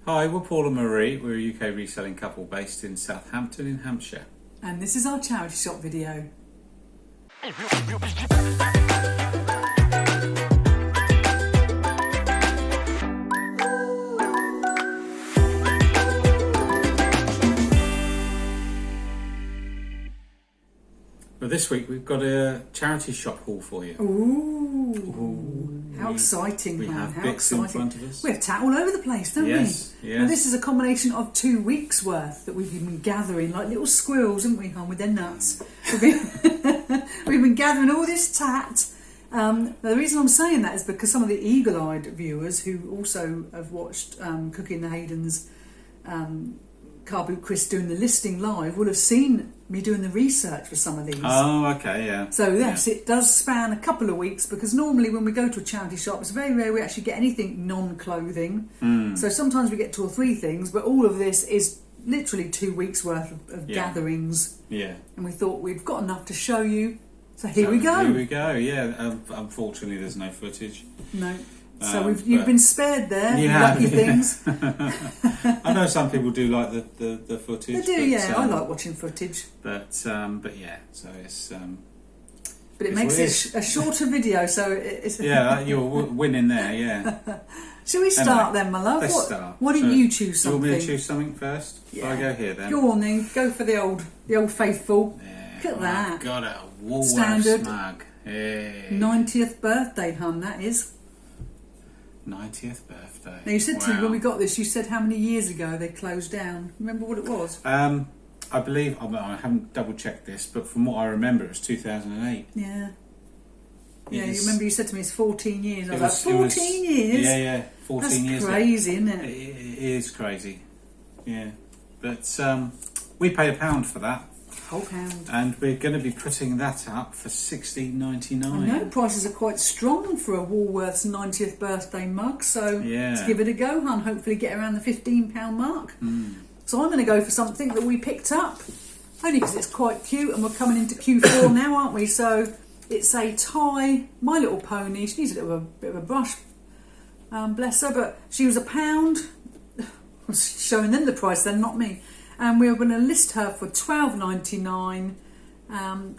Hi, we're Paul and Marie. We're a UK reselling couple based in Southampton in Hampshire. And this is our charity shop video. Well, this week we've got a charity shop haul for you. Ooh. How exciting, We man. have How bits exciting. in front of us. We have tat all over the place, don't Yes, we? yes. Now, this is a combination of 2 weeks' worth that we've been gathering, like little squirrels, haven't we, hon, with their nuts? We've been gathering all this tat. The reason I'm saying that is because some of the eagle-eyed viewers who also have watched Cooking the Haydens, Car Boot Chris doing the listing live will have seen me doing the research for some of these. Oh, okay, yeah. So yes, It does span a couple of weeks because normally when we go to a charity shop, it's very rare we actually get anything non-clothing. So sometimes we get 2 or 3 things, but all of this is literally 2 weeks worth of gatherings. Yeah. And we thought we've got enough to show you. So here we go. Here we go, yeah. Unfortunately, there's no footage. No. So you've been spared there, you Yeah, lucky things. I know some people do like the footage. They do, yeah. I like watching footage. But yeah, so it's... But it makes it a shorter video, so it's... Yeah, you're winning there, yeah. Shall we start then, my love? Let's start. Why don't you choose something? You want me to choose something first? Yeah. I'll go here then. Go on then, go for the old faithful. Yeah, Look at that. I've got a Woolworths Standard. mug. Hey. 90th birthday, hun, that is. 90th birthday. Now you said to me Wow. when we got this, you said how many years ago they closed down. Remember what it was? I believe, I haven't double checked this, but from what I remember it was 2008. Yeah. Yeah, It you is- remember you said to me it's 14 years. I was it like, was- it was- 14 years? Yeah, 14 That's years. crazy, isn't it? It is crazy. Yeah. But we paid £1 for that. Whole pound. And we're going to be putting that up for $16.99. I know prices are quite strong for a Woolworths 90th birthday mug, so Yeah. let's give it a go, hun. Hopefully get around the £15 mark. So I'm going to go for something that we picked up, only because it's quite cute, and we're coming into Q4 now, aren't we? So it's a tie, My Little Pony. She needs a bit of a brush, bless her, but she was £1. I was showing them the price then, not me. And we're going to list her for $12.99.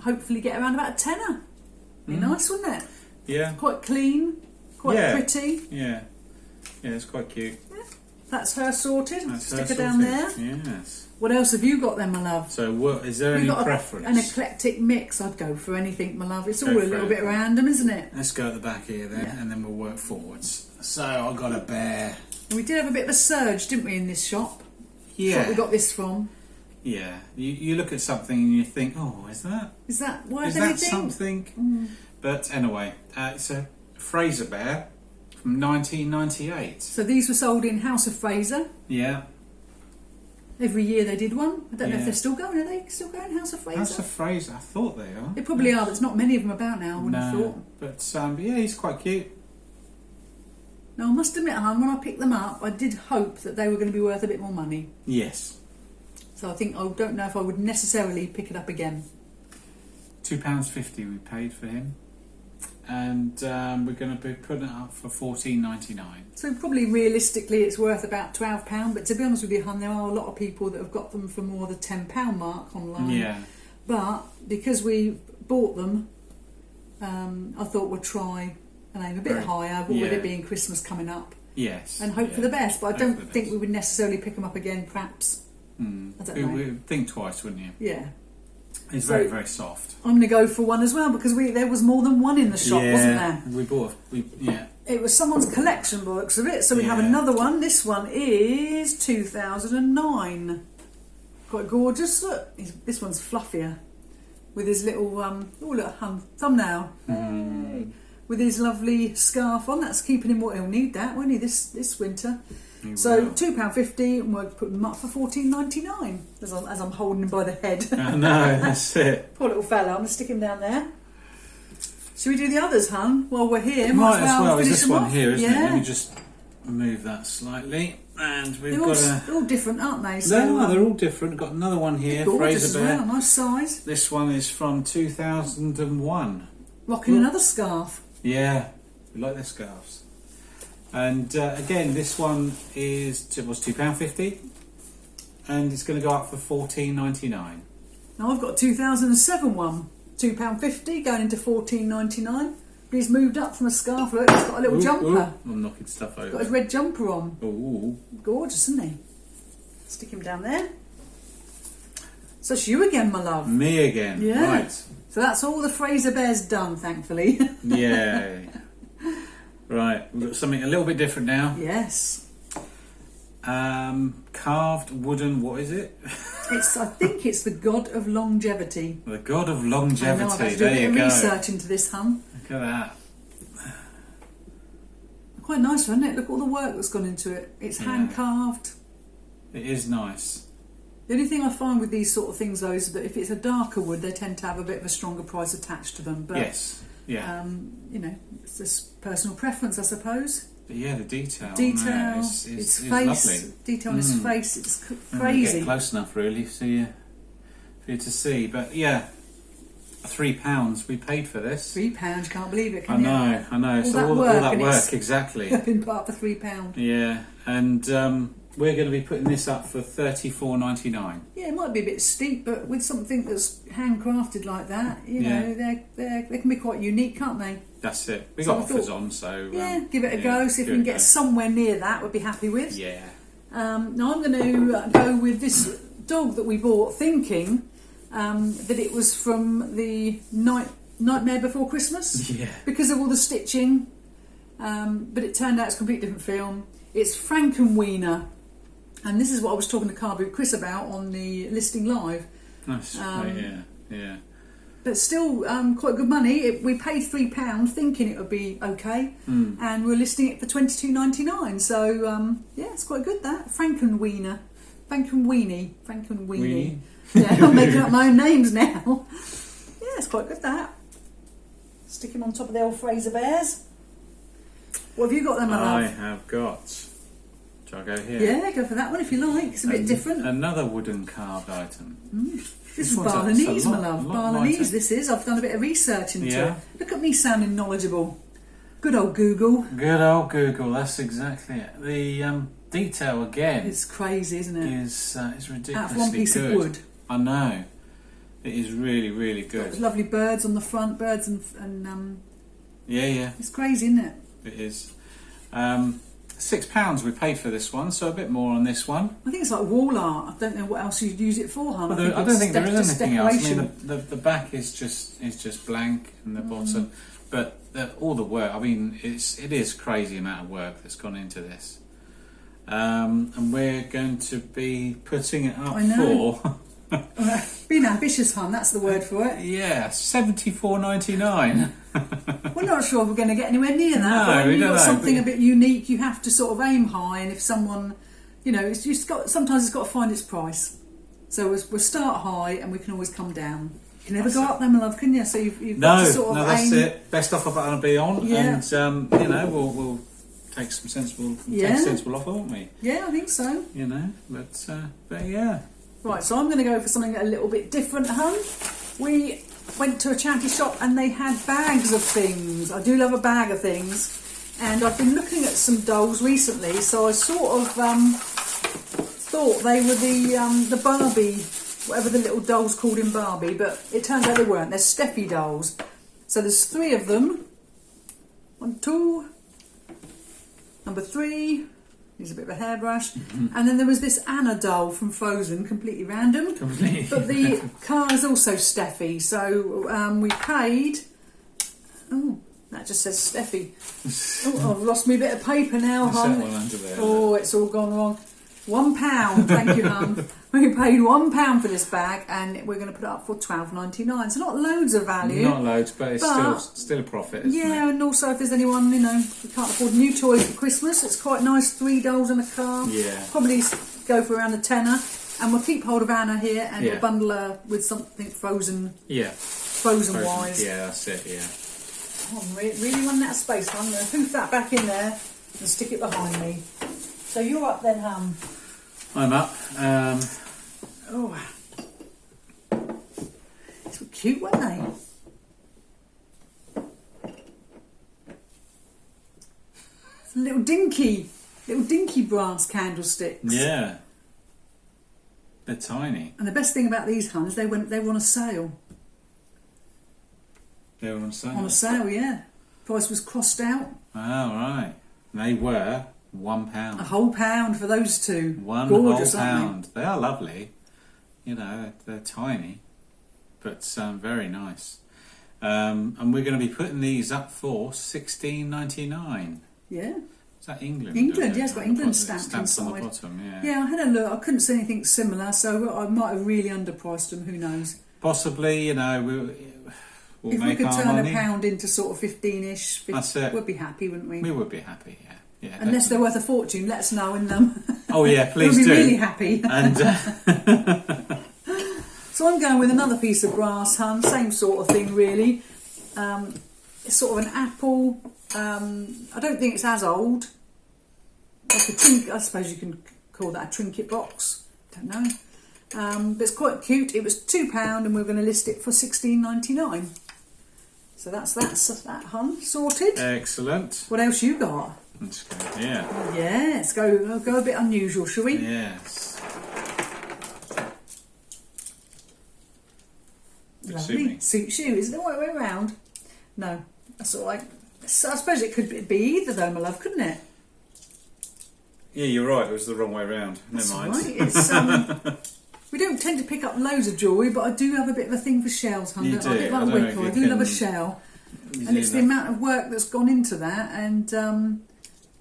Hopefully get around about a tenner. Be nice, wouldn't it? Yeah. Quite clean, quite pretty. Yeah. Yeah, it's quite cute. Yeah. That's her sorted. That's Stick her her down sorted. there. Yes. What else have you got then, my love? So, is there We've any got preference? an eclectic mix. I'd go for anything, my love. It's Go all a for little it. bit random, isn't it? Let's go at the back here then, Yeah. and then we'll work forwards. So, I've got a bear. We did have a bit of a surge, didn't we, in this shop? Yeah. What we got this from? Yeah. You look at something and you think, oh, is that Worth that anything? something? But anyway, it's a Fraser bear from 1998. So these were sold in House of Fraser. Yeah. Every year they did one. I don't know if Yeah. they're still going. Are they still going, House of Fraser? That's a Fraser. I thought they are. They probably are. There's not many of them about now, I wouldn't have thought. But yeah, he's quite cute. Now, I must admit, hon, when I picked them up, I did hope that they were going to be worth a bit more money. Yes. So I don't know if I would necessarily pick it up again. £2.50 we paid for him. And we're going to be putting it up for $14.99. So probably realistically it's worth about £12, but to be honest with you, hon, there are a lot of people that have got them for more the £10 mark online. Yeah. But because we bought them, I thought we'd try and aim a bit higher, what with it being Christmas coming up. Yes. And hope for the best, but I Hope don't for the think best. we would necessarily pick them up again, perhaps. I don't know. We'd think twice, wouldn't you? Yeah. It's So- very, very soft. I'm going to go for one as well because there was more than one in the shop, wasn't there? We bought. It was someone's collection box of it, so we have Yeah. another one. This one is 2009. Quite gorgeous. Look, this one's fluffier with his little thumbnail. Hey. With his lovely scarf on. That's keeping him what he'll need. That won't he this winter? So will. £2.50, and we'll put them up for $14.99 as I'm holding him by the head. I know, that's it. Poor little fella. I'm going to stick him down there. Should we do the others, hun? While we're here, Might as well. Is finish this them one off. here, isn't Yeah. it? Let me just move that slightly. And we've They're got all different, aren't they? So, they're all different. Got another one here, gorgeous Fraser as Bear. well. Nice size. This one is from 2001. Rocking another scarf. Yeah, we like their scarves. And again, this one was £2.50, and it's going to go up for £14.99. Now I've got a 2007 one, £2.50 going into £14.99. But he's moved up from a scarf. Look, he's got a little jumper. Ooh, I'm knocking stuff over. He's got his red jumper on. Ooh. Gorgeous, isn't he? Stick him down there. So it's you again, my love. Me again. Yeah. Right. So that's all the Fraser Bears done, thankfully. Yeah. Right. We've got something a little bit different now. Yes. Carved wooden. What is it? I think it's the god of longevity. The god of longevity. I know, I've had to do there a bit you of go. research into this, hun. Look at that. Quite nice, isn't it? Look at all the work that's gone into it. It's hand carved. It is nice. The only thing I find with these sort of things, though, is that if it's a darker wood, they tend to have a bit of a stronger price attached to them. But, Yes. Yeah. you know, it's just personal preference, I suppose. But yeah, the detail. Detail, No, his it's face, lovely. detail on his face, it's I'm gonna crazy. Get close enough, really, for you to see. But yeah, £3 we paid for this. £3, you can't believe it, I can you? know. All So that all work, that and work, exactly. Been put up for £3. Yeah, and we're going to be putting this up for £34.99. Yeah, it might be a bit steep, but with something that's handcrafted like that, you know, they can be quite unique, can't they? That's it. We So got I offers thought, on, so yeah, give it a go. See if we can get somewhere near that. We'd be happy with. Yeah. Now I'm going to go with this dog that we bought, thinking that it was from the Nightmare Before Christmas. Yeah. Because of all the stitching, but it turned out it's a completely different film. It's Frankenweenie, and this is what I was talking to Car Boot Chris about on the listing live. Nice. Yeah. But still quite good money. We paid £3 thinking it would be okay, and we're listing it for $22.99. So yeah, it's quite good. That Frankenweenie. Weenie. Yeah, I'm making up my own names now. Yeah, it's quite good. That. Stick him on top of the old Fraser Bears. What have you got then, my I love? have got. Shall I go here? Yeah, go for that one if you like. It's a bit different. Another wooden carved item. This is one's Balinese, a my lot- love. a lot lighter. Balinese, this is. I've done a bit of research into Yeah. it. Look at me sounding knowledgeable. Good old Google. Good old Google. That's exactly it. The detail again It's crazy, isn't it? is ridiculously Out of one piece good. of wood. I know. It is really, really There's good. lovely birds on the front, birds and Yeah. it's crazy, isn't it? It is. £6 we paid for this one, so a bit more on this one. I think it's like wall art. I don't know what else you'd use it for, hon. Well, I don't it's think there is just anything else. I decoration. mean, the back is just blank in the bottom, but all the work. I mean, it is crazy amount of work that's gone into this, and we're going to be putting it up I know. for Being ambitious, hon, that's the word for it. £74.99. We're not sure if we're going to get anywhere near that. No, but when we you've don't got know, something but- a bit unique, you have to sort of aim high, and if someone, you know, sometimes it's got to find its price. So we'll start high, and we can always come down. You can never go up there, my love, can you? So you've got to sort of that's aim. it. Best offer button will be on, Yeah. and we'll take some sensible offer, won't we? Yeah, I think so. You know, but yeah. Right, so I'm going to go for something a little bit different, hun. We went to a charity shop and they had bags of things. I do love a bag of things. And I've been looking at some dolls recently, so I sort of thought they were the Barbie, whatever the little doll's called in Barbie, but it turns out they weren't. They're Steffi dolls. So there's 3 of them. 1, 2, number 3. Use a bit of a hairbrush. And then there was this Anna doll from Frozen, completely random. But the car is also Steffi. So we paid... Oh, that just says Steffi. Oh, I've lost me a bit of paper now, hon. Oh, it's all gone wrong. £1, thank you, hon. We paid £1 for this bag, and we're going to put it up for $12.99. So not loads of value. Not loads, but it's still a profit, isn't it? Yeah, and also if there's anyone, you know, who can't afford new toys for Christmas, it's quite nice. 3 dolls in a car. Yeah. Probably go for around a tenner. And we'll keep hold of Anna here, and we'll bundle her with something Frozen. Yeah. Frozen wise. Yeah, that's it. Yeah. Oh, I'm really running out of space. I'm going to hoof that back in there and stick it behind me. So you're up then, hon. I'm up. Oh, these were cute, weren't they? little dinky brass candlesticks. Yeah. They're tiny. And the best thing about these, Hun, is they were on a sale. They were on sale? On a sale, yeah. Price was crossed out. Oh, right. They were £1. A whole £1 for those two. One Gorgeous, whole aren't pound. They are lovely. You know, they're tiny, but very nice. And we're going to be putting these up for $16.99. Yeah. Is that England? England, yeah, it's got England stamped on the inside. bottom, yeah. Yeah, I had a look. I couldn't see anything similar, so I might have really underpriced them. Who knows? Possibly, you know, we'll if we make could our turn money. a pound into sort of 15-ish, That's it. we'd be happy, wouldn't we? We would be happy, yeah. Yeah, unless they're worth a fortune, let us know and oh yeah, please we'll be do. really happy. And so I'm going with another piece of brass, Hun, same sort of thing really. It's sort of an apple. I don't think it's as old. Like a trinket, I suppose you can call that a trinket box. Don't know. But it's quite cute. It was £2 and we're going to list it for $16.99. So that's that, Hun, sorted. excellent. What else you got? Let's go here. Yeah, let's go a bit unusual, shall we? Yes. Lovely. Suits you. Is it the right way round? No, that's all right. So I suppose it could be either though, my love, couldn't it? Yeah, you're right. It was the wrong way round. Never That's mind. right. It's, we don't tend to pick up loads of jewellery, but I do have a bit of a thing for shells, Hun. You I do. bit like I a don't know wicker. if I you do love a can- shell, and it's the amount of work that's gone into that. And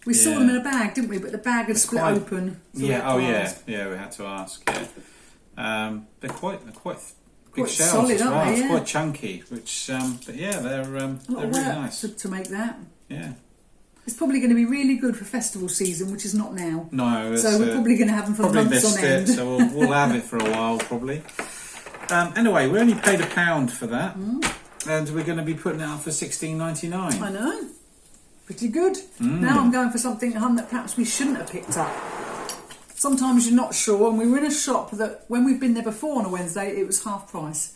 we saw them in a bag, didn't we? But the bag had split open. So we had to ask. Yeah. We had to ask. Yeah. They're quite big Quite shells solid, as well. aren't they? It's Yeah. quite chunky, which but yeah, they're A lot really of work nice. to make that. Yeah. It's probably going to be really good for festival season, which is not now. No, it's, So we're probably going to have them for probably months missed on end. it, so we'll have it for a while probably. Anyway, we only paid £1 for that, and we're going to be putting it up for $16.99. I know. Pretty good. Now I'm going for something, Hun, that perhaps we shouldn't have picked up. Sometimes you're not sure, and we were in a shop that when we've been there before on a Wednesday, it was half price.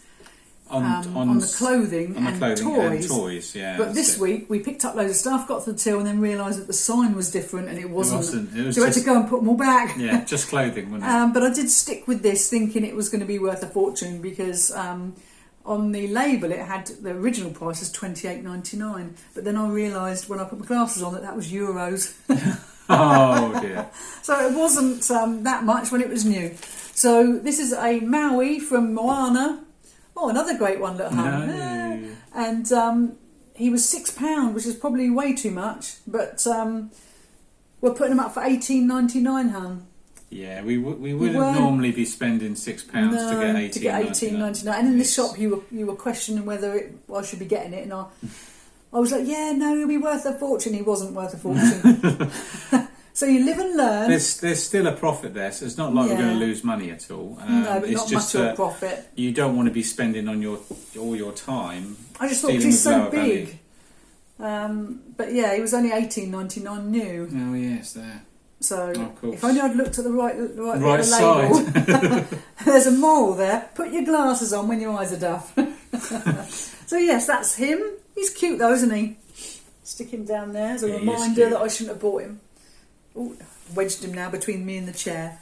On the clothing and toys. Yeah. But this week we picked up loads of stuff, got to the till, and then realised that the sign was different, and it wasn't. It was so we had to go and put them all back. Yeah, just clothing, wasn't it? But I did stick with this, thinking it was going to be worth a fortune because on the label it had the original price as $28.99. But then I realised when I put my glasses on that was euros. Oh dear. So it wasn't that much when it was new. So this is a Maui from Moana. Oh, another great one, look, Hun. No. And he was £6, which is probably way too much. But we're putting him up for $18.99, Hun. Yeah, we wouldn't normally be spending £6 to get $18.99. And in the shop, you were questioning whether I should be getting it, and I was like, yeah, no, it'll be worth a fortune. He wasn't worth a fortune. So you live and learn. There's still a profit there, so it's not like we're going to lose money at all. No, but it's not just much of a profit. You don't want to be spending on all your time. I just thought he's so big. But yeah, he was only $18.99 new. Oh yes, there. So if only I'd looked at the right side. label. There's a moral there. Put your glasses on when your eyes are duff. So yes, that's him. He's cute though, isn't he? Stick him down there as a reminder that I shouldn't have bought him. Ooh, wedged him now between me and the chair.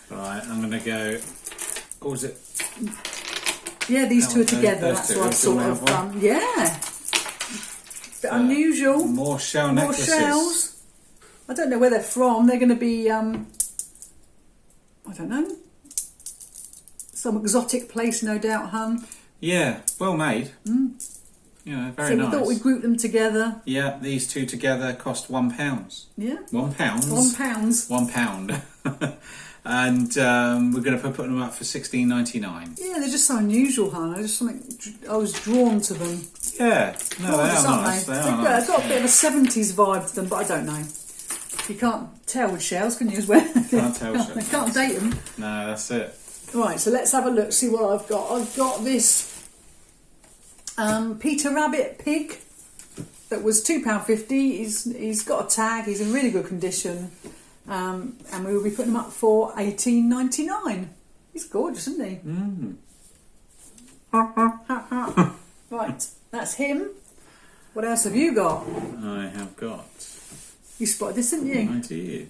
Right, I'm going to go. What was it? Yeah, these two are together. That's what I've sort of done. Yeah. Bit unusual. More shell necklaces. More shells. I don't know where they're from. They're going to be, I don't know, some exotic place, no doubt, Hun. Yeah, well made. You know, very nice. So we thought we'd group them together. Yeah, these two together cost £1. Yeah. £1. £1. £1. And we're going to put them up for $16.99. Yeah, they're just so unusual, Hun. I was drawn to them. Yeah, no, they are nice. They are nice. They've got a bit of a 70s vibe to them, but I don't know. You can't tell with shells, can you, as well? Can't tell with shells. Can't date them. No, that's it. Right, so let's have a look, see what I've got. I've got this Peter Rabbit pig that was £2.50. He's got a tag, he's in really good condition. And we will be putting him up for $18.99. He's gorgeous, isn't he? Right, that's him. What else have you got? I have got. You spotted this, didn't you? I did.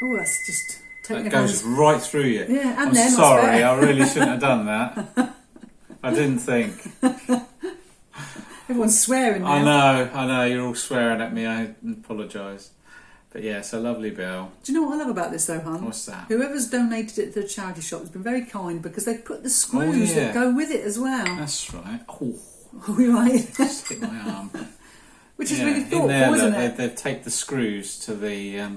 Oh, that's just taking That goes right through you. Yeah, and I'm then sorry, I really shouldn't have done that. I didn't think. Everyone's swearing now. I know, you're all swearing at me, I apologise. But yeah, it's a lovely bell. Do you know what I love about this though, hon? What's that? Whoever's donated it to the charity shop has been very kind because they've put the screws that go with it as well. That's right. Oh, Are we right? just hit my arm. Which is really thoughtful, in there, isn't it? They've taped the screws to the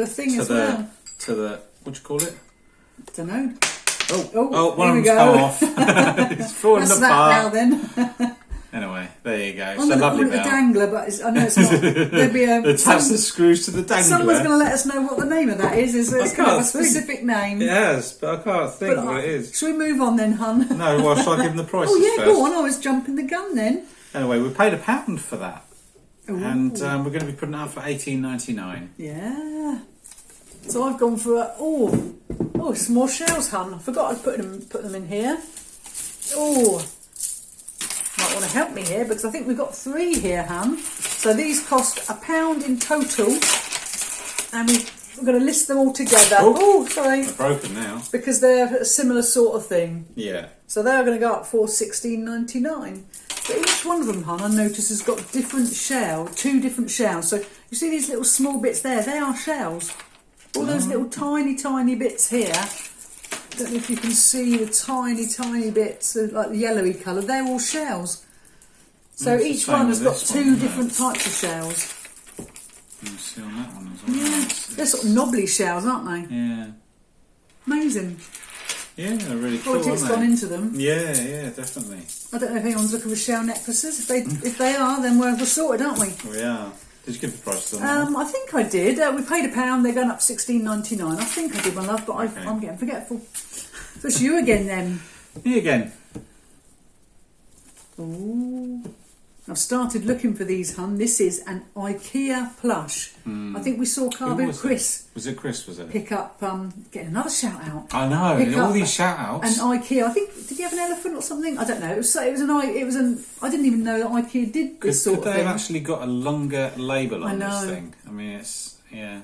thing as well. To the what do you call it? Don't know. Oh, one of here we them's go. come off. It's falling That's apart. that now then. Anyway, there you go. I'm It's a going to lovely call it the bell. dangler, but I know it's not. There'll be Attach the screws to the dangler. someone's going to let us know what the name of that is. It's kind of a can't think. specific name. It has, but I can't think But what it is. Shall we move on then, hun? No, well, shall I give them the prices Oh yeah, first? go on. I was jumping the gun then. Anyway, we paid £1 for that. Ooh. And we're going to be putting it up for $18.99. Yeah. So I've gone for some more shells, hun. I forgot I'd put them in here. Oh, might want to help me here because I think we've got 3 here, hun. So these cost £1 in total, and we're going to list them all together. Oh, sorry. They're broken now. Because they're a similar sort of thing. Yeah. So they're going to go up for $16.99. But each one of them, hon, I notice has got different shell, 2 different shells. So you see these little small bits there? They are shells. All those little tiny bits here. I don't know if you can see the tiny bits, like the yellowy colour. They're all shells. So It's the each same one with has got this 2 one, isn't it? different types of shells. You can see on that one as well. Yeah, they're sort of knobbly shells, aren't they? Yeah. Amazing. Yeah, they're really cool, Politics aren't gone they? into them. Yeah, definitely. I don't know if anyone's looking for shell necklaces. If they are, then we're sorted, aren't we? We are. Did you give the price on that? I think I did. We paid £1. They're going up $16.99. I think I did, my love, but Okay. I'm getting forgetful. So it's you again then. Me again. Ooh. I've started looking for these, hun. This is an Ikea plush. I think we saw Carbo Chris. Was it Chris, was it? Pick up, get another shout out. I know, Pick all up these shout outs. An Ikea. I think, did he have an elephant or something? I don't know. I didn't even know that Ikea did this sort of Could they thing. have actually got a longer label on I this know. thing? I mean, it's, yeah.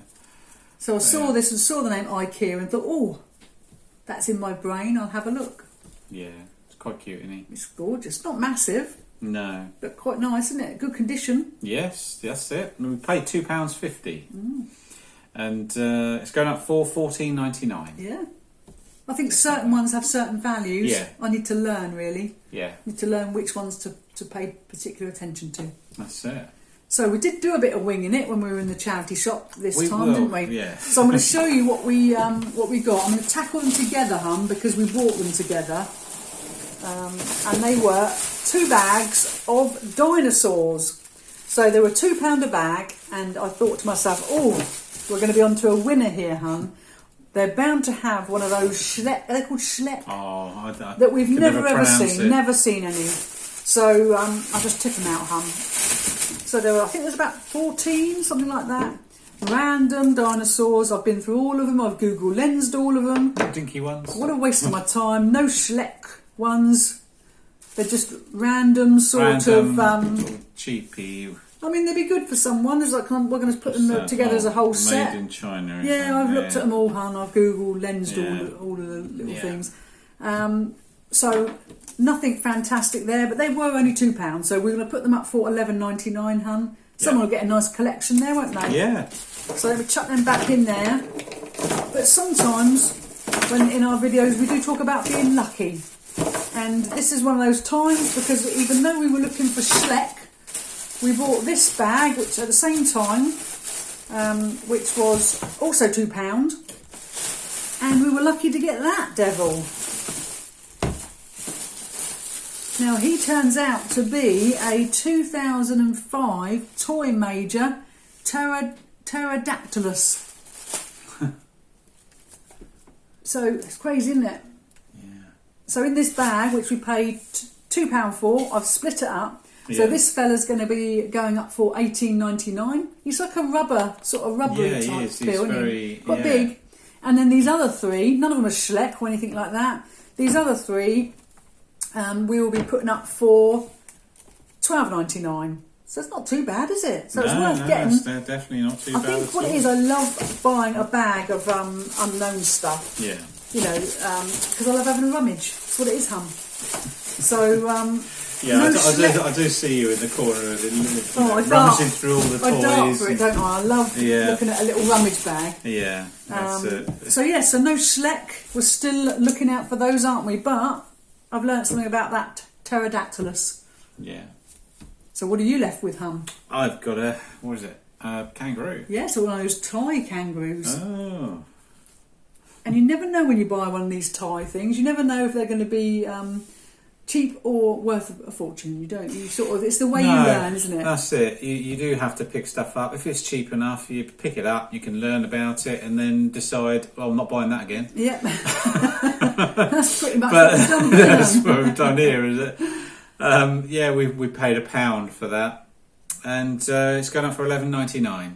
So I saw this and saw the name Ikea and thought, oh, that's in my brain. I'll have a look. Yeah, it's quite cute, isn't he? It's gorgeous. Not massive, No. but quite nice, isn't it? Good condition. Yes, that's it. And we paid £2.50. And it's going up for $14.99. Yeah. I think certain ones have certain values. Yeah. I need to learn, really. Yeah, Need to learn which ones to pay particular attention to. that's it. So we did do a bit of winging it when we were in the charity shop this We time, will, didn't we? yeah. So I'm going to show you what we got. I'm going to tackle them together, hun, because we bought them together. And they were 2 bags of dinosaurs. So they were £2 a bag, and I thought to myself, oh, we're going to be onto a winner here, hun. They're bound to have one of those Schlepp, are they called Schlepp? Oh, I That we've could never ever pronounce seen, it. never seen any. So I'll just tip them out, hun. So there were, I think there's about 14, something like that. Random dinosaurs. I've been through all of them. I've Google lensed all of them. Dinky ones. What a waste of my time. No Schleck ones. They're just random sort of. cheapy. I mean, they'd be good for someone. It's like we're going to put them together as a whole set. Made in China. Yeah, I've looked at them all, hun. I've Google lensed all of the little things. So nothing fantastic there, but they were only £2, so we're going to put them up for $11.99, hun. Someone will get a nice collection there, won't they? Yeah. So let me chuck them back in there. But sometimes, when in our videos, we do talk about being lucky, and this is one of those times because even though we were looking for Schleck, we bought this bag, which at the same time, which was also £2, and we were lucky to get that devil. Now he turns out to be a 2005 Toy Major Pterodactylus. So it's crazy, isn't it? Yeah. So in this bag, which we paid £2 for, I've split it up. So Yeah. this fella's going to be going up for $18.99. He's like a rubbery type feel, isn't he? Quite big. And then these other 3, none of them are Schleck or anything like that. These other 3, we will be putting up for $12.99. So it's not too bad, is it? So it's worth getting. They're definitely not too bad. I think what it is, I love buying a bag of unknown stuff. Yeah. You know, because I love having a rummage. That's what it is, hum. So, I do see you in the corner rummaging through all the toys. I dart for it, don't I? I love looking at a little rummage bag. Yeah, that's it. So no Schleck. We're still looking out for those, aren't we? But I've learnt something about that pterodactylus. Yeah. So what are you left with, hum? I've got a, what is it? A kangaroo. Yeah, so one of those Thai kangaroos. Oh. And you never know when you buy one of these Thai things. You never know if they're going to be cheap or worth a fortune. You don't. You sort of. It's the way you learn, isn't it? That's it. You do have to pick stuff up. If it's cheap enough, you pick it up. You can learn about it and then decide, well, I'm not buying that again. Yeah. That's pretty much what we've done. That's what we've done here, is it? We paid £1 for that, and it's going up for $11.99.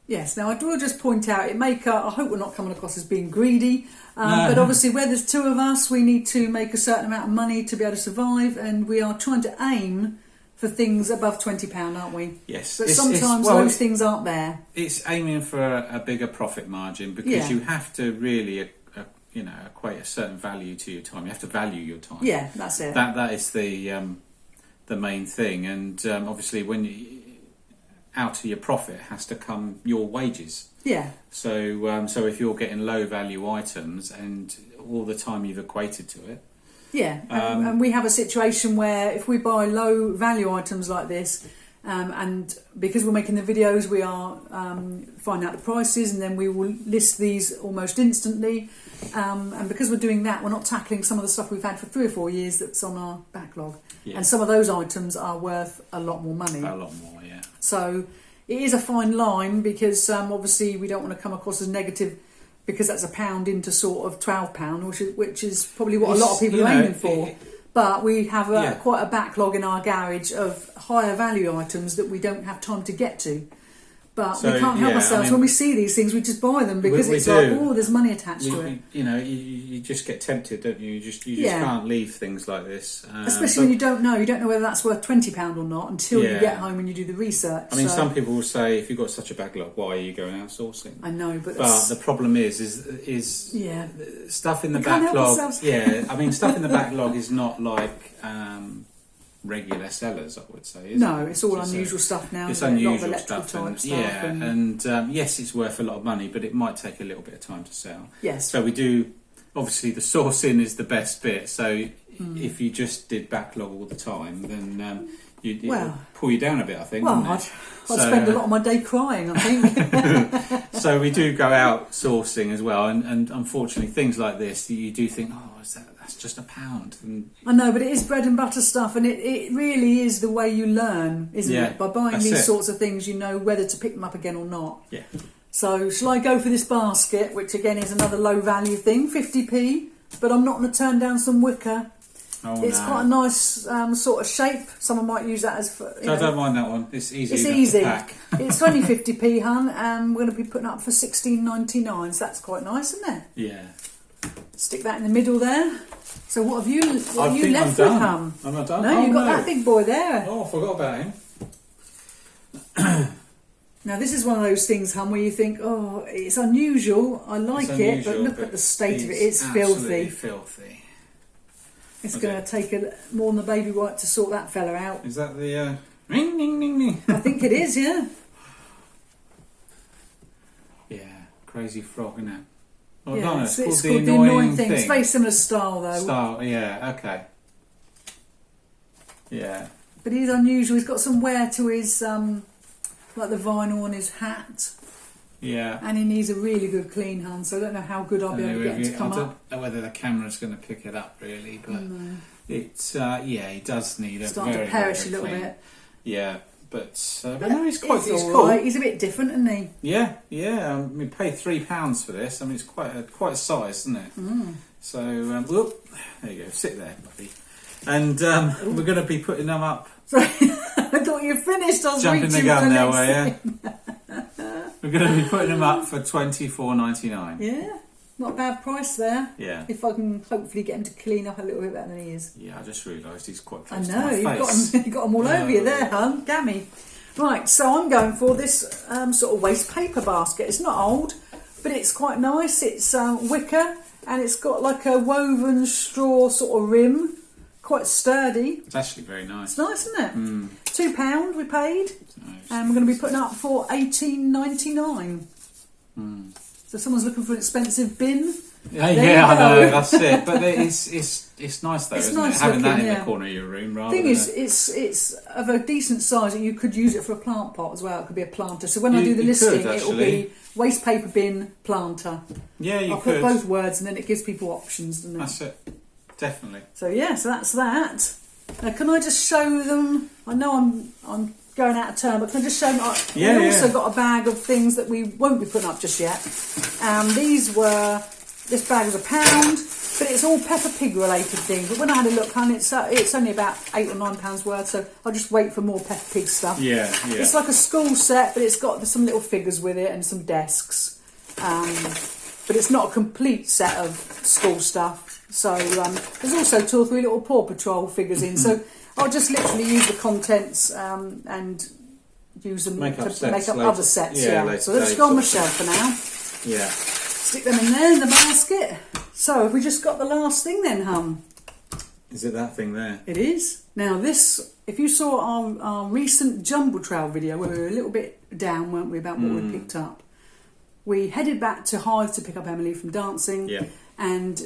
Yes, now I will just point out, I hope we're not coming across as being greedy, but obviously where there's two of us, we need to make a certain amount of money to be able to survive, and we are trying to aim for things above £20, aren't we? Yes. But sometimes those things aren't there. It's aiming for a bigger profit margin, because you have to really equate a certain value to your time. You have to value your time. Yeah, that's it. That is the main thing, and obviously when out of your profit has to come your wages. Yeah. So if you're getting low value items and all the time you've equated to it. Yeah, and we have a situation where if we buy low value items like this, and because we're making the videos, we are finding out the prices, and then we will list these almost instantly. And because we're doing that, we're not tackling some of the stuff we've had for 3 or 4 years that's on our backlog. Yeah. And some of those items are worth a lot more money. A lot more, yeah. So it is a fine line, because obviously we don't want to come across as negative, because that's £1 into sort of £12, which is probably what a lot of people are aiming for. But we have quite a backlog in our garage of higher value items that we don't have time to get to. But we can't help ourselves. When we see these things, we just buy them, because it's like, oh, there's money attached to it. You just get tempted, don't you? You just can't leave things like this. Especially when you don't know. You don't know whether that's worth £20 or not until you get home and you do the research. I mean, some people will say, if you've got such a backlog, why are you going outsourcing? I know, but the problem is stuff in the backlog. Yeah, I mean, stuff in the backlog is not like regular sellers, I would say. No, it's all unusual stuff now. It's unusual stuff, and yes, it's worth a lot of money, but it might take a little bit of time to sell. Yes. So we do. Obviously, the sourcing is the best bit. So if you just did backlog all the time, then it would pull you down a bit, I think. Well, I'd spend a lot of my day crying, I think. So we do go out sourcing as well, and unfortunately, things like this, you do think, oh, that's just £1. And I know, but it is bread and butter stuff, and it really is the way you learn, isn't it? By buying these sorts of things, you know whether to pick them up again or not. Yeah. So shall I go for this basket, which again is another low value thing, 50p, but I'm not going to turn down some wicker. It's quite a nice sort of shape. Someone might use that as... I don't mind that one. It's easy. It's easy. To pack. It's only 50p, hun, and we're going to be putting up for $16.99, so that's quite nice, isn't it? Yeah. Stick that in the middle there. So what have you left with, hun? I'm not done. No, you've got that big boy there. Oh, I forgot about him. Now this is one of those things, hun, where you think, oh, it's unusual, I like it, but look at the state of it, it's filthy. Filthy. It's going to take more than the baby wipe to sort that fella out. Is that the ring, ding, ding, ding? I think it is, yeah. Yeah, crazy frog, isn't it? Well, yeah, no, it's called the annoying thing. It's very similar style, though. Yeah, okay. Yeah. But he's unusual. He's got some wear to his, like the vinyl on his hat. Yeah. And he needs a really good clean hand, so I don't know how good I'll be able to get him to come up. I don't know whether the camera's going to pick it up, really, but it's, he does need starting to perish a little bit. Yeah. But no, he's cool. Right. He's a bit different, isn't he? Yeah. We paid £3 for this. I mean, it's quite a size, isn't it? Mm. So, there you go. Sit there, buddy. And we're going to be putting them up. Sorry, I thought you finished. I was jumping the gun there, were you? Yeah. We're going to be putting them up for $24.99. Yeah. Not a bad price there. Yeah. If I can hopefully get him to clean up a little bit better than he is. Yeah, I just realised he's quite I close know, to my face. you've got them all over you there, hon. Gammy. Right, so I'm going for this sort of waste paper basket. It's not old, but it's quite nice. It's wicker, and it's got like a woven straw sort of rim. Quite sturdy. It's actually very nice. It's nice, isn't it? Mm. £2 we paid, Nice. and we're going to be putting up for $18.99. Mm. So if someone's looking for an expensive bin. Yeah, There yeah, you I know, go. that's it. But it's nice though, It's isn't nice it? Having that looking, in yeah. the corner of your room rather Thing than is, it's of a decent size, and you could use it for a plant pot as well. It could be a planter. So when I do the You listing, could, it will actually. be waste paper bin planter. yeah, you I'll could. put both words, and then it gives people options, doesn't it? That's it. Definitely. So yeah, so that's that. Now, can I just show them? I know I'm going out of turn, but can I just show them? Yeah, we also yeah. got a bag of things that we won't be putting up just yet. This bag was £1, but it's all Peppa Pig related things. But when I had a look, honey, it's only about £8 or £9 worth, so I'll just wait for more Peppa Pig stuff. Yeah, yeah. It's like a school set, but it's got some little figures with it and some desks. But it's not a complete set of school stuff. So there's also 2 or 3 little Paw Patrol figures in. So I'll just literally use the contents and use them Make up to sets make up later. other sets. Yeah, Yeah. later So let's days go on the sort of shelf for now. Yeah. Stick them in there in the basket. So have we just got the last thing then, hum? Is it that thing there? It is. Now this, if you saw our recent Jumble Trail video where we were a little bit down, weren't we, about what we picked up. We headed back to Hythe to pick up Emily from dancing. Yeah. And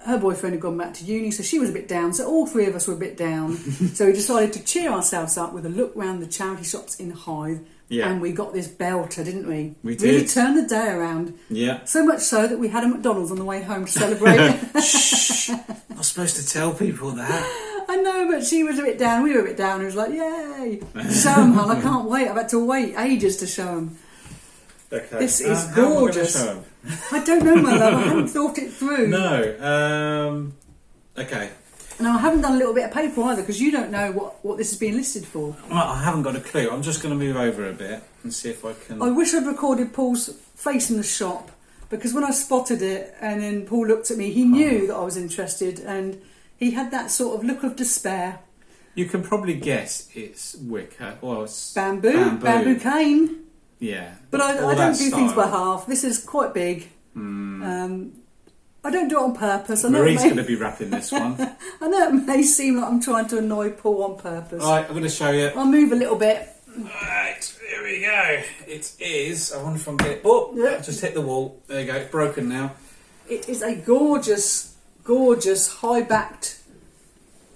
her boyfriend had gone back to uni, so she was a bit down. So all 3 of us were a bit down. So we decided to cheer ourselves up with a look round the charity shops in Hythe. Yeah. And we got this belter, didn't we? We Really did. turned the day around. Yeah. So much so that we had a McDonald's on the way home to celebrate. Shh. Not supposed to tell people that. I know, but she was a bit down. We were a bit down. It was like, yay! Show them, hon. I can't wait. I've had to wait ages to show them. Okay. This is how am I gonna gorgeous. show 'em? I don't know, my love. I haven't thought it through. No. Okay. And I haven't done a little bit of paper either, because you don't know what this is being listed for. Well, I haven't got a clue. I'm just going to move over a bit and see if I can. I wish I'd recorded Paul's face in the shop, because when I spotted it and then Paul looked at me, he knew that I was interested, and he had that sort of look of despair. You can probably guess it's wicker. Well, it's Bamboo cane. Yeah. But I all don't that do things by style. half. This is quite big. I don't do it on purpose. I know Marie's it may, going to be wrapping this one. I know it may seem like I'm trying to annoy Paul on purpose. Right, I'm going to show you. I'll move a little bit. Right, here we go. It is. I wonder if I can get it. Oh, Yeah. I just hit the wall. There you go. It's broken now. It is a gorgeous, gorgeous, high-backed.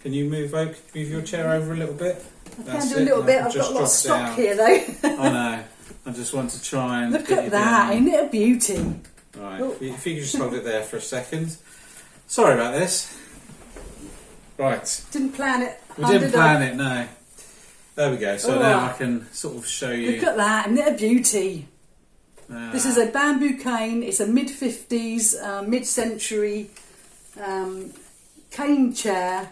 Can you move your chair over a little bit? I can do a little bit. I've got a lot of stock here, though. I know. I just want to try and Look get at you that! down. Isn't it a beauty? Right, Oh. if you could just hold it there for a second. Sorry about this. Right, Didn't plan it. we didn't plan it, no. There we go, so All now right. I can sort of show you. Look at that! Isn't it a beauty? This is a bamboo cane. It's a mid-50s, mid-century cane chair.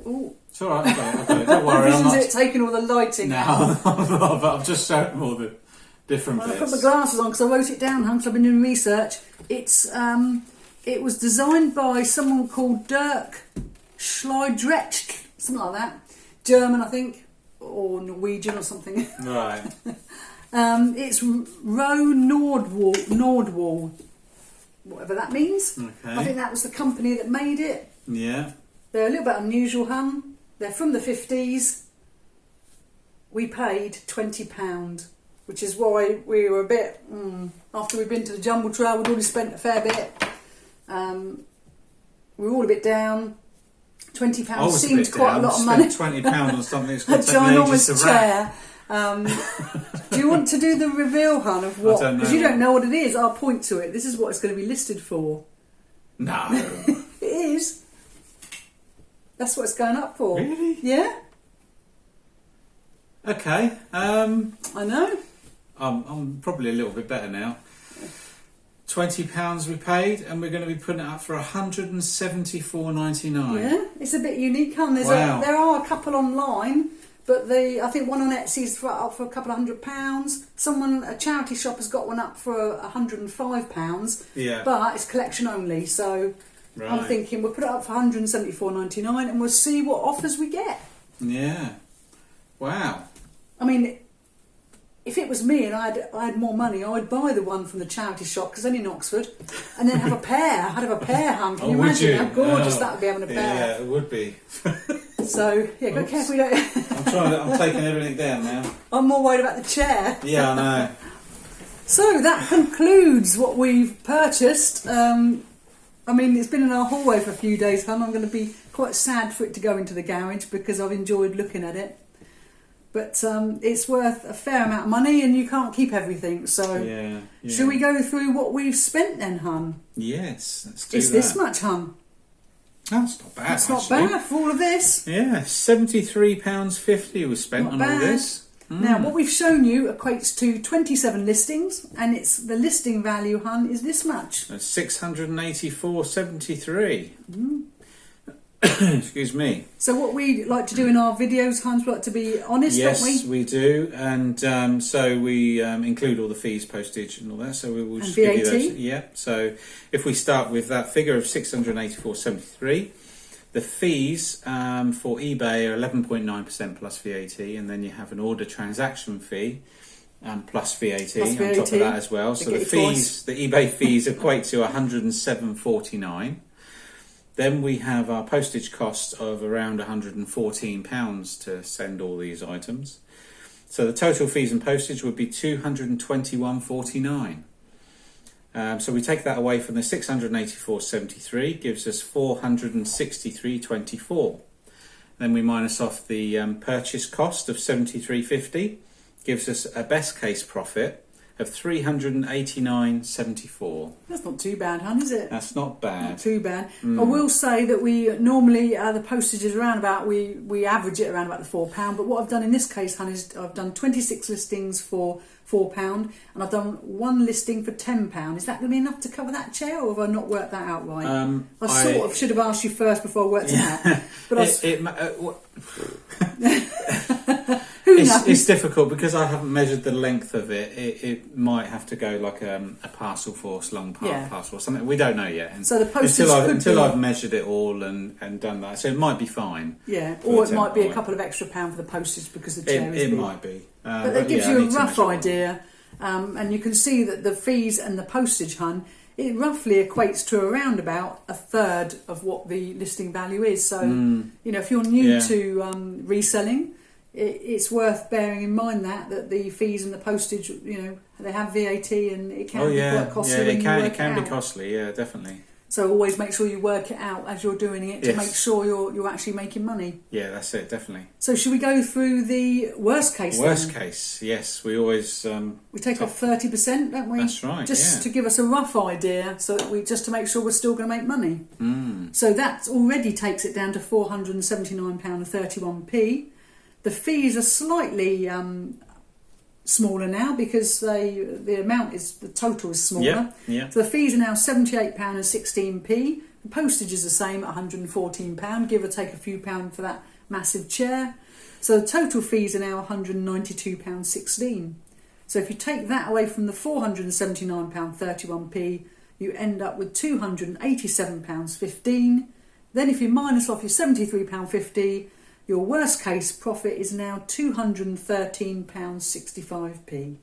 Ooh. It's alright, I've got it. Don't worry, I'm Isn't not. it taking all the lighting out? No, I'm not, but I've just shown them all the different Well, I bits. put my glasses on because I wrote it down, because I've been doing research. It was designed by someone called Dirk Schleidrecht, something like that. German, I think, or Norwegian or something. Right. It's Row Nordwall, whatever that means. Okay. I think that was the company that made it. Yeah. They're a little bit unusual, hun. They're from the 50s. We paid £20, which is why we were a bit... after we'd been to the Jumble Trail, we'd already spent a fair bit. We were all a bit down. £20 seemed quite a lot of money. £20 on something that's A going to take me ages to ginormous wrap. chair. Do you want to do the reveal, hun, of what? I don't know. Because you don't know what it is. I'll point to it. This is what it's going to be listed for. No. It is. That's what it's going up for. Really? Yeah, Okay. I know. I'm probably a little bit better now. £20 we paid, and we're going to be putting it up for £174.99. Yeah, it's a bit unique, hun. Wow. There are a couple online, But I think one on Etsy's up for a couple of £100. A charity shop has got one up for £105. Yeah. But it's collection only, so Right. I'm thinking we'll put it up for £174.99 and we'll see what offers we get. Yeah. Wow. I mean, if it was me and I had more money, I'd buy the one from the charity shop because only in Oxford, and then have a pair. I'd have a pair, hun. Can you imagine how gorgeous that would be having a pair? Yeah, it would be. So yeah, go careful. We don't. I'm taking everything down now. I'm more worried about the chair. Yeah, I know. So that concludes what we've purchased. I mean, it's been in our hallway for a few days, hun. I'm going to be quite sad for it to go into the garage because I've enjoyed looking at it. But it's worth a fair amount of money and you can't keep everything. So yeah. Shall we go through what we've spent then, hun? Yes, let's do It's that. this much, hun. That's not bad. That's not actually. bad for all of this. Yeah, £73.50 was spent Not on bad. all this. Now, what we've shown you equates to 27 listings, and it's the listing value, hun, is this much. That's £684.73. Excuse me. So what we like to do in our videos, Hans, we like to be honest, Yes, don't we? we do, and so we include all the fees, postage, and all that. So we will just And give you VAT. those. Yeah. So if we start with that figure of £684.73, the fees for eBay are 11.9% plus VAT, and then you have an order transaction fee plus VAT Plus on top VAT. of that as well. So They the get you twice. fees, the eBay fees, equate to £107.49. Then we have our postage cost of around £114 to send all these items. So the total fees and postage would be £221.49. So we take that away from the £684.73, gives us £463.24. Then we minus off the purchase cost of £73.50, gives us a best case profit of £389.74. That's not too bad, hun, is it? That's not bad. Not too bad. I will say that we normally, the postage is around about, we average it around about the £4. But what I've done in this case, hun, is I've done 26 listings for £4 and I've done one listing for £10. Is that going to be enough to cover that chair, or have I not worked that out right? I sort of should have asked you first before I worked it out. But it's difficult because I haven't measured the length of it. It might have to go like a parcel force, long parcel or something. We don't know yet. And so the postage until I've measured it all and done that, so it might be fine. Yeah, or it might be a couple of extra pounds for the postage because the chair is big. big. It might be. But that gives you a rough idea, and you can see that the fees and the postage, hun, it roughly equates to around about a third of what the listing value is. So, you know, if you're new to reselling, it's worth bearing in mind that the fees and the postage, you know, they have VAT and it can be quite costly. Yeah, it can be costly. Yeah, definitely. So always make sure you work it out as you're doing it to make sure you're actually making money. Yeah, that's it, definitely. So should we go through the worst case? Worst case, yes. We always we take off 30%, don't we? That's right. Just to give us a rough idea, so that just to make sure we're still going to make money. So that already takes it down to £479.31p. The fees are slightly smaller now because the total is smaller. Yeah. So the fees are now £78.16p. The postage is the same at £114, give or take a few pounds for that massive chair. So the total fees are now £192.16. So if you take that away from the £479.31p, you end up with £287.15. Then if you minus off your £73.50, your worst case profit is now £213.65p.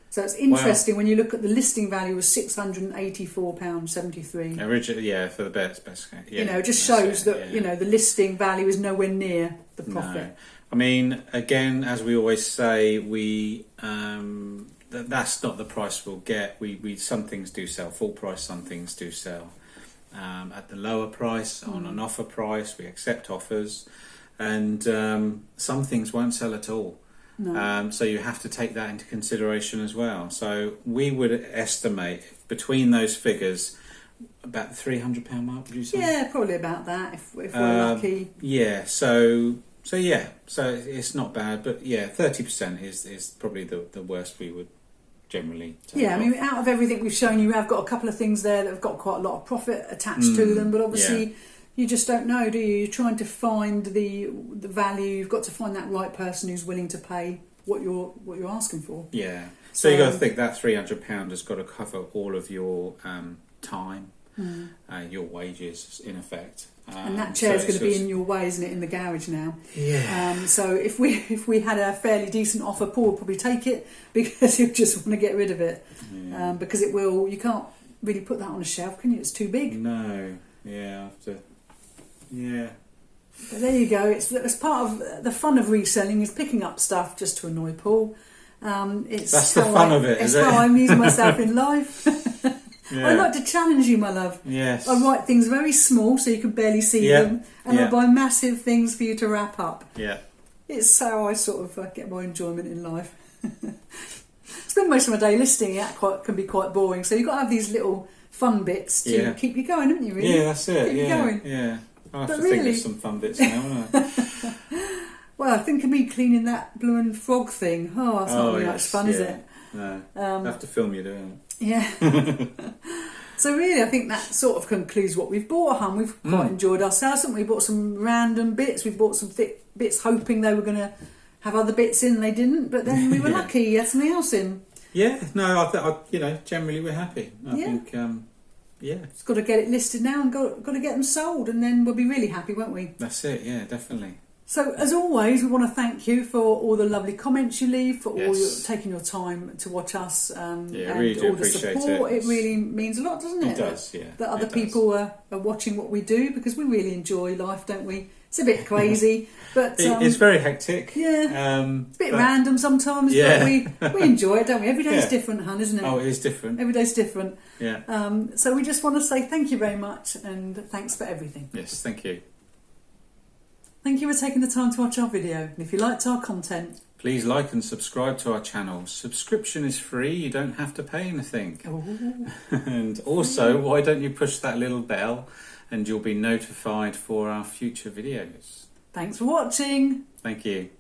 So it's interesting when you look at the listing value of £684.73. Originally, for the best case. Yeah, you know, it just shows that you know the listing value is nowhere near the profit. No. I mean, again, as we always say, that's not the price we'll get. We some things do sell full price, some things do sell at the lower price on an offer price. We accept offers. And some things won't sell at all. No. So you have to take that into consideration as well. So we would estimate between those figures about the £300 mark, would you say? Yeah, probably about that if we're lucky. Yeah, so it's not bad, but 30% is probably the worst we would generally take off. I mean, out of everything we've shown you, we have got a couple of things there that have got quite a lot of profit attached to them, but obviously you just don't know, do you? You're trying to find the value. You've got to find that right person who's willing to pay what you're asking for. Yeah. So you got to think that £300 has got to cover all of your time, your wages, in effect. And that chair's going to be in your way, isn't it, in the garage now? Yeah. So if we had a fairly decent offer, Paul would probably take it because he'll just want to get rid of it. Yeah. Because it will. You can't really put that on a shelf, can you? It's too big. No. Yeah. I have to. Yeah. But there you go. It's part of the fun of reselling is picking up stuff just to annoy Paul. That's the fun of it, is it? It's how I amuse myself in life. Yeah. I like to challenge you, my love. Yes. I write things very small so you can barely see them, and I buy massive things for you to wrap up. Yeah. It's how I sort of get my enjoyment in life. Spend most of my day listing. It can be quite boring, so you've got to have these little fun bits to keep you going, haven't you? Really? Yeah, that's it. Keep you going. Yeah. I have But to think really- of some fun bits now, won't I? Well, think of me cleaning that blue and frog thing. Oh, that's not really much fun, is it? No. I have to film you doing it. Yeah. So really, I think that sort of concludes what we've bought, hon. We've quite enjoyed ourselves, haven't we? Bought some random bits. We bought some thick bits, hoping they were going to have other bits in. They didn't, but then we were lucky. You had something else in. Yeah. No, I generally we're happy. I think. It's got to get it listed now and got to get them sold, and then we'll be really happy, won't we? That's it. Yeah, definitely. So, as always, we want to thank you for all the lovely comments you leave, for all taking your time to watch us, and really do all the appreciate support. it. It really means a lot, doesn't it? It does, yeah. That other people are watching what we do, because we really enjoy life, don't we? It's a bit crazy, but it's very hectic. Yeah, it's a bit random sometimes, but we enjoy it, don't we? Every day's different, hun, isn't it? Oh, it is different. Every day's different. Yeah. So we just want to say thank you very much, and thanks for everything. Yes, thank you. Thank you for taking the time to watch our video. And if you liked our content, please like and subscribe to our channel. Subscription is free, you don't have to pay anything. And also, why don't you push that little bell and you'll be notified for our future videos. Thanks for watching. Thank you.